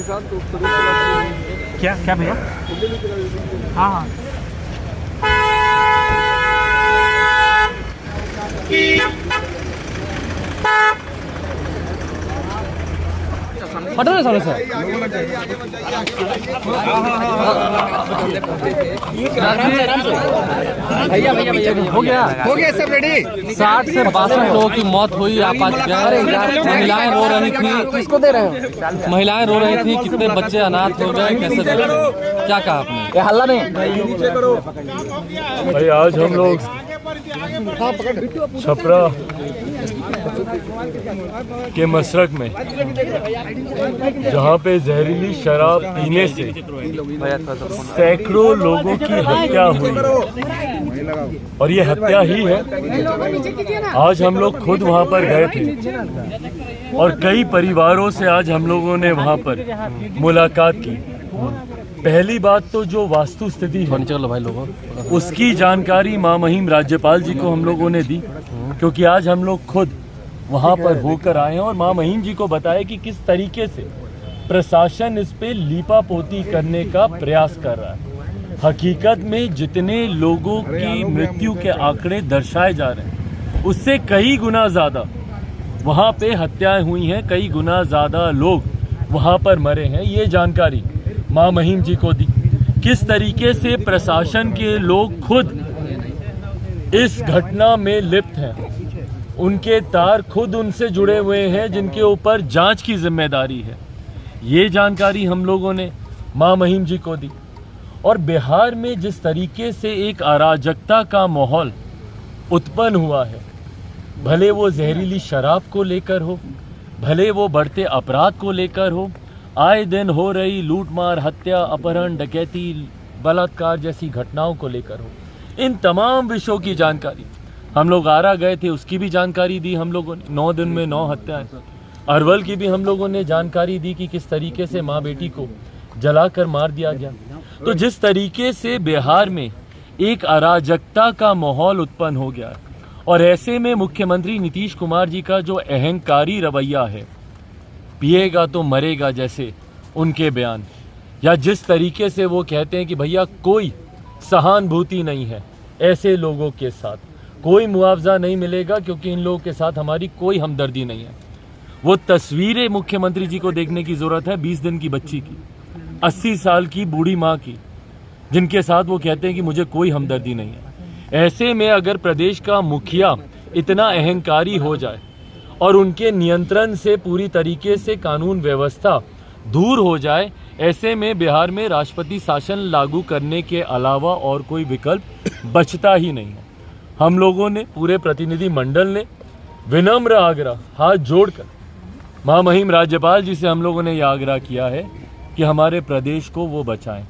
के साथ तो क्या क्या भैया? हाँ हाँ हटो ना सामने से। भैया भैया भैया हो गया सब रेडी। 60 से 62 लोगों की मौत हुई। आप आज महिलाएं रो रही थी, किसको दे रहे हो? महिलाएं रो रही थी, कितने बच्चे अनाथ हो गए, कैसे दे रहे हैं? क्या कहा आपने? ये हल्ला नहीं भाई, आज हम लोग छपरा के मशरक में, जहाँ पे जहरीली शराब पीने से सैकड़ों लोगों की हत्या हुई, और ये हत्या ही है। आज हम लोग खुद वहाँ पर गए थे और कई परिवारों से आज हम लोगों ने वहाँ पर मुलाकात की। पहली बात तो जो वास्तु स्थिति है उसकी जानकारी मां महिम राज्यपाल जी को हम लोगों ने दी, क्योंकि आज हम लोग खुद वहां पर होकर आए हैं और मां महिम जी को बताया कि किस तरीके से प्रशासन इस पे लीपापोती करने का प्रयास कर रहा है। हकीकत में जितने लोगों की मृत्यु के आंकड़े दर्शाए जा रहे हैं उससे कई गुना ज्यादा वहां पे हत्याएं हुई हैं, कई गुना ज्यादा लोग वहां पर मरे हैं। ये जानकारी मां महिम जी को दी। किस तरीके से प्रशासन के लोग खुद इस घटना में लिप्त हैं, उनके तार खुद उनसे जुड़े हुए हैं जिनके ऊपर जांच की जिम्मेदारी है, ये जानकारी हम लोगों ने मां महिम जी को दी। और बिहार में जिस तरीके से एक अराजकता का माहौल उत्पन्न हुआ है, भले वो जहरीली शराब को लेकर हो, भले वो बढ़ते अपराध को लेकर हो, आए दिन हो रही लूटमार, हत्या, अपहरण, डकैती, बलात्कार जैसी घटनाओं को लेकर हो, इन तमाम विषयों की जानकारी हम लोग आरा गए थे, उसकी भी जानकारी दी हम लोगों ने। 9 दिन में 9 हत्याएं। अरवल की भी हम लोगों ने जानकारी दी कि किस तरीके से माँ बेटी को जलाकर मार दिया गया। तो जिस तरीके से बिहार में एक अराजकता का माहौल उत्पन्न हो गया है, और ऐसे में मुख्यमंत्री नीतीश कुमार जी का जो अहंकारी रवैया है, पिएगा तो मरेगा जैसे उनके बयान, या जिस तरीके से वो कहते हैं कि भैया कोई सहानुभूति नहीं है ऐसे लोगों के साथ, कोई मुआवजा नहीं मिलेगा क्योंकि इन लोगों के साथ हमारी कोई हमदर्दी नहीं है। वो तस्वीरें मुख्यमंत्री जी को देखने की जरूरत है, 20 दिन की बच्ची की, 80 साल की बूढ़ी माँ की, जिनके साथ वो कहते हैं कि मुझे कोई हमदर्दी नहीं है। ऐसे में अगर प्रदेश का मुखिया इतना अहंकारी हो जाए और उनके नियंत्रण से पूरी तरीके से कानून व्यवस्था दूर हो जाए, ऐसे में बिहार में राष्ट्रपति शासन लागू करने के अलावा और कोई विकल्प बचता ही नहीं है। हम लोगों ने, पूरे प्रतिनिधि मंडल ने विनम्र आग्रह हाथ जोड़कर मां महिम राज्यपाल जी से हम लोगों ने यह आग्रह किया है कि हमारे प्रदेश को वो बचाएं,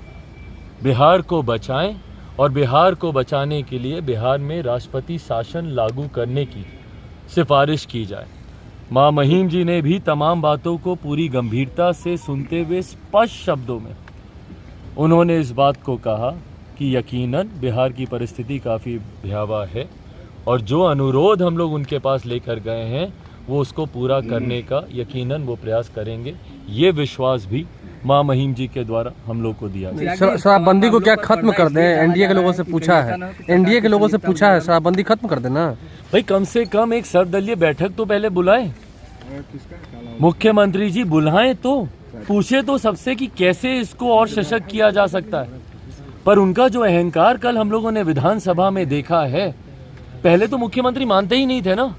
बिहार को बचाएं, और बिहार को बचाने के लिए बिहार में राष्ट्रपति शासन लागू करने की सिफारिश की जाए। मां महिम जी ने भी तमाम बातों को पूरी गंभीरता से सुनते हुए स्पष्ट शब्दों में उन्होंने इस बात को कहा कि यकीनन बिहार की परिस्थिति काफ़ी भयावह है, और जो अनुरोध हम लोग उनके पास लेकर गए हैं वो उसको पूरा करने का यकीनन वो प्रयास करेंगे। ये विश्वास भी मां महिम जी के द्वारा हम लोग को दिया गया। शराबबंदी को क्या खत्म कर दें? एनडीए के लोगों से पूछा है, एनडीए के लोगों से पूछा है, शराबबंदी खत्म कर देना। भाई, कम से कम एक सर्वदलीय बैठक तो पहले बुलाएं, मुख्यमंत्री जी बुलाएं, तो पूछे तो सबसे कि कैसे इसको और सशक्त किया जा सकता है। पर उनका जो अहंकार कल हम लोगों ने विधानसभा में देखा है, पहले तो मुख्यमंत्री मानते ही नहीं थे ना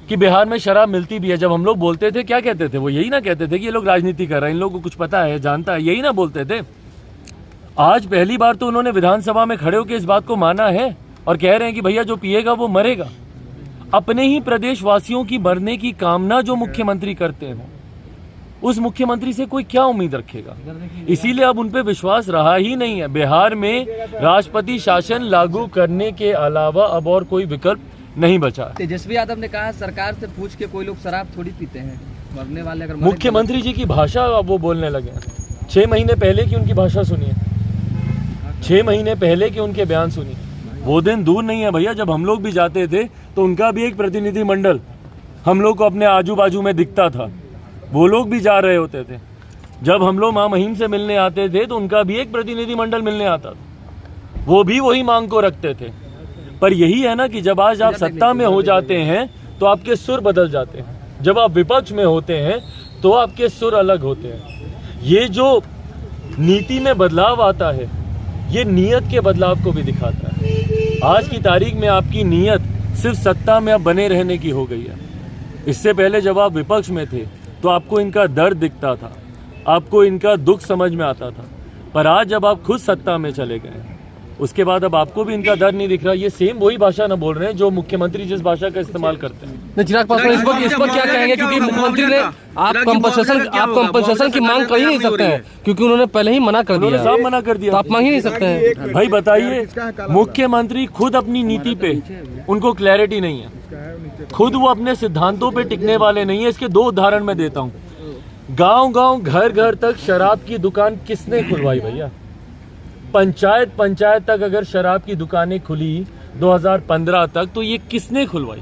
कि बिहार में शराब मिलती भी है। जब हम लोग बोलते थे, क्या कहते थे वो? यही ना कहते थे कि ये लोग राजनीति कर रहे हैं, इन लोगों को कुछ पता है, जानता है, यही ना बोलते थे। आज पहली बार तो उन्होंने विधानसभा में खड़े होकर इस बात को माना है और कह रहे हैं कि भैया जो पिएगा वो मरेगा। अपने ही प्रदेश वासियों की मरने की कामना जो मुख्यमंत्री करते हैं, उस मुख्यमंत्री से कोई क्या उम्मीद रखेगा? इसीलिए अब उन पे विश्वास रहा ही नहीं है। बिहार में राष्ट्रपति शासन लागू करने के अलावा अब और कोई विकल्प नहीं बचा। तेजस्वी यादव ने कहा सरकार से पूछ के कोई लोग शराब थोड़ी पीते हैं, मरने वाले अगर मुख्यमंत्री जी की भाषा अब वो बोलने लगे। 6 महीने पहले की उनकी भाषा सुनिए, 6 महीने पहले के उनके बयान सुनिए। वो दिन दूर नहीं है भैया जब हम लोग भी जाते थे तो उनका भी एक प्रतिनिधि मंडल हम लोग को अपने आजू बाजू में दिखता था, वो लोग भी जा रहे होते थे। जब हम लोग मां महिम से मिलने आते थे तो उनका भी एक प्रतिनिधिमंडल मिलने आता था, वो भी वही मांग को रखते थे। पर यही है ना कि जब आज आप सत्ता में हो जाते हैं तो आपके सुर बदल जाते हैं, जब आप विपक्ष में होते हैं तो आपके सुर अलग होते हैं। ये जो नीति में बदलाव आता है ये नीयत के बदलाव को भी दिखाता है। आज की तारीख में आपकी नीयत सिर्फ सत्ता में अब बने रहने की हो गई है। इससे पहले जब आप विपक्ष में थे तो आपको इनका दर्द दिखता था, आपको इनका दुख समझ में आता था, पर आज जब आप खुद सत्ता में चले गए उसके बाद अब आपको भी इनका दर्द नहीं दिख रहा। ये सेम वही भाषा न बोल रहे हैं जो मुख्यमंत्री जिस भाषा का इस्तेमाल करते हैं। चिराग पासवान इस पर क्या कहेंगे, क्योंकि मुख्यमंत्री ने आप कंपनसेशन की मांग कर ही नहीं सकते हैं, क्योंकि उन्होंने पहले ही मना कर दिया, साफ मना कर दिया, तो आप मांग ही नहीं सकते हैं। भाई बताइए, मुख्यमंत्री खुद अपनी नीति पे उनको क्लैरिटी नहीं है, खुद वो अपने सिद्धांतों पे टिकने वाले नहीं है। इसके दो उदाहरण मैं देता हूँ। गांव-गांव घर-घर तक शराब की दुकान किसने खुलवाई भैया? पंचायत तक अगर शराब की दुकानें खुली 2015 तक तो ये किसने खुलवाई?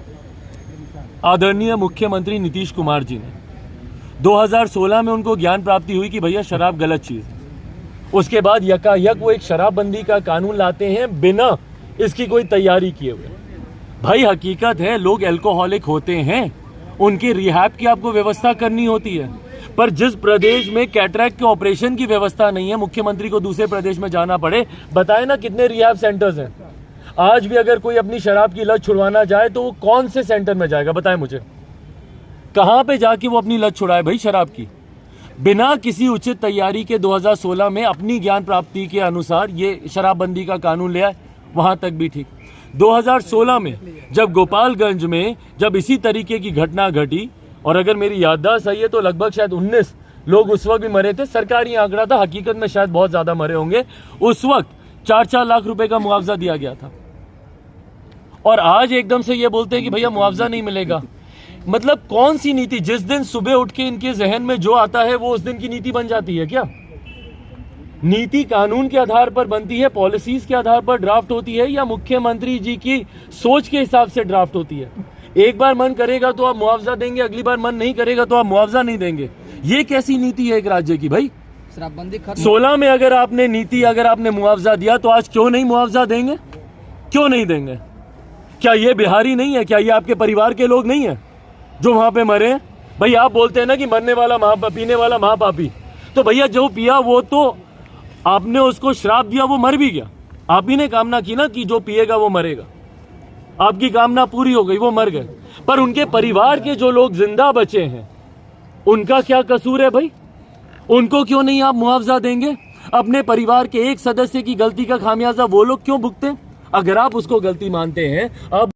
आदरणीय मुख्यमंत्री नीतीश कुमार जी ने। 2016 में उनको ज्ञान प्राप्ति हुई कि भैया शराब गलत चीज है। उसके बाद यकायक वो एक शराबबंदी का कानून लाते हैं बिना इसकी कोई तैयारी किए हुए। भाई हकीकत है लोग अल्कोहलिक होते हैं, उनके रिहैब की आपको व्यवस्था करनी होती है, पर जिस प्रदेश में कैटरैक्ट के ऑपरेशन की व्यवस्था नहीं है, मुख्यमंत्री को दूसरे प्रदेश में जाना पड़े, बताए ना कितने रिहैब सेंटर्स हैं। आज भी अगर कोई अपनी शराब की लत छुड़वाना जाए तो वो कौन से सेंटर में जाएगा? बताए मुझे, कहां पे जाके वो अपनी लत छुड़ाए भाई शराब की? बिना किसी उचित तैयारी के 2016 में अपनी ज्ञान प्राप्ति के अनुसार ये शराबबंदी का कानून ले आए, वहां तक भी ठीक। 2016 में जब गोपालगंज में जब इसी तरीके की घटना घटी, और अगर मेरी याददाश्त सही है तो लगभग शायद 19 लोग उस वक्त भी मरे थे, सरकारी आंकड़ा था, हकीकत में शायद बहुत ज्यादा मरे होंगे। उस वक्त 4-4 लाख रुपए का मुआवजा दिया गया था, और आज एकदम से ये बोलते हैं कि भैया मुआवजा नहीं मिलेगा। मतलब कौन सी नीति? जिस दिन सुबह उठ के इनके जहन में जो आता है वो उस दिन की नीति बन जाती है क्या? नीति कानून के आधार पर बनती है, पॉलिसीज के आधार पर ड्राफ्ट होती है, या मुख्यमंत्री जी की सोच के हिसाब से ड्राफ्ट होती है? एक बार मन करेगा तो आप मुआवजा देंगे, अगली बार मन नहीं करेगा तो आप मुआवजा नहीं देंगे। ये कैसी नीति है एक राज्य की भाई? शराबबंदी खत्म 16 में अगर आपने मुआवजा दिया तो आज क्यों नहीं मुआवजा देंगे? क्यों नहीं देंगे? क्या ये बिहारी नहीं है? क्या ये आपके परिवार के लोग नहीं है जो वहां पे मरे? भाई आप बोलते हैं ना कि मरने वाला पीने वाला महापापी, तो भैया जो पिया वो तो आपने उसको श्राप दिया, वो मर भी गया। आप ही ने कामना की ना कि जो पिएगा वो मरेगा, आपकी कामना पूरी हो गई, वो मर गए। पर उनके परिवार के जो लोग जिंदा बचे हैं उनका क्या कसूर है भाई? उनको क्यों नहीं आप मुआवजा देंगे? अपने परिवार के एक सदस्य की गलती का खामियाजा वो लोग क्यों भुगते? अगर आप उसको गलती मानते हैं, अब